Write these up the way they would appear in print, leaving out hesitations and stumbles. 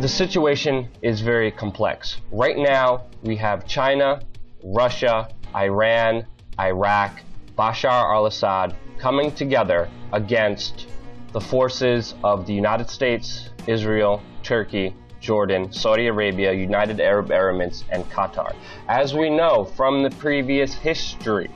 The situation is very complex. Right now, we have China, Russia, Iran, Iraq, Bashar al-Assad coming together against the forces of the United States, Israel, Turkey, Jordan, Saudi Arabia, United Arab Emirates, and Qatar. As we know from the previous history,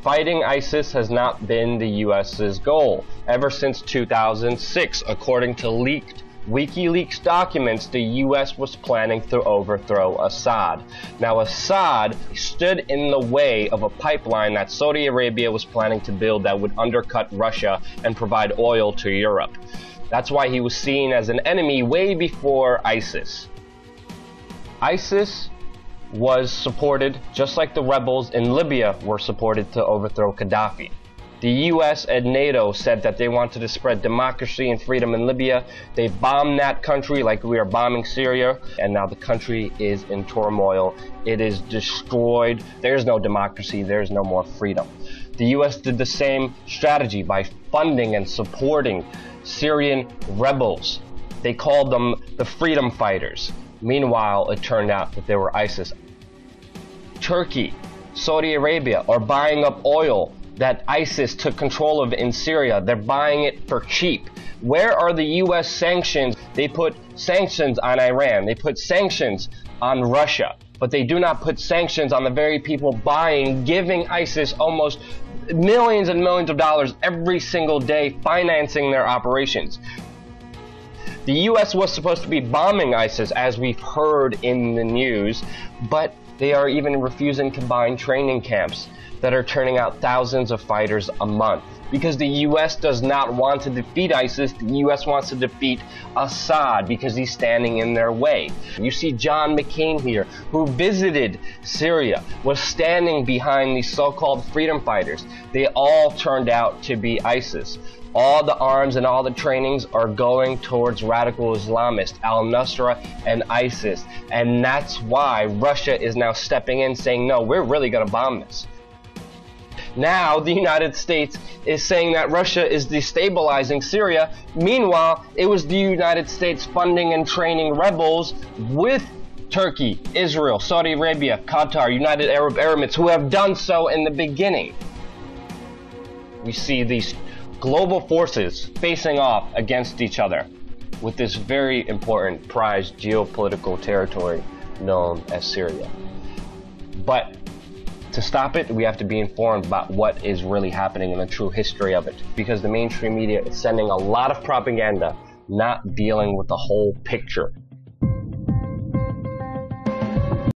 fighting ISIS has not been the US's goal. Ever since 2006, according to leaked WikiLeaks documents, the US was planning to overthrow Assad. Now, Assad stood in the way of a pipeline that Saudi Arabia was planning to build that would undercut Russia and provide oil to Europe. That's why he was seen as an enemy way before ISIS. ISIS was supported, just like the rebels in Libya were supported to overthrow Gaddafi. The US and NATO said that they wanted to spread democracy and freedom in Libya. They bombed that country like we are bombing Syria, and now the country is in turmoil. It is destroyed. There's no democracy. There's no more freedom. The US did the same strategy by funding and supporting Syrian rebels. They called them the freedom fighters. Meanwhile, it turned out that they were ISIS. Turkey, Saudi Arabia are buying up oil that ISIS took control of in Syria. They're buying it for cheap. Where are the US sanctions? They put sanctions on Iran. They put sanctions on Russia. But they do not put sanctions on the very people buying, giving ISIS almost millions and millions of dollars every single day, financing their operations. The US was supposed to be bombing ISIS, as we've heard in the news, but they are even refusing to buy training camps that are turning out thousands of fighters a month. Because the US does not want to defeat ISIS, the US wants to defeat Assad because he's standing in their way. You see John McCain here, who visited Syria, was standing behind these so-called freedom fighters. They all turned out to be ISIS. All the arms and all the trainings are going towards radical Islamists, al-Nusra and ISIS. And that's why Russia is now stepping in saying, no, we're really going to bomb this. Now, the United States is saying that Russia is destabilizing Syria. Meanwhile, it was the United States funding and training rebels with Turkey, Israel, Saudi Arabia, Qatar, United Arab Emirates, who have done so in the beginning. We see these global forces facing off against each other with this very important prized geopolitical territory known as Syria. But to stop it, we have to be informed about what is really happening and the true history of it, because the mainstream media is sending a lot of propaganda, not dealing with the whole picture.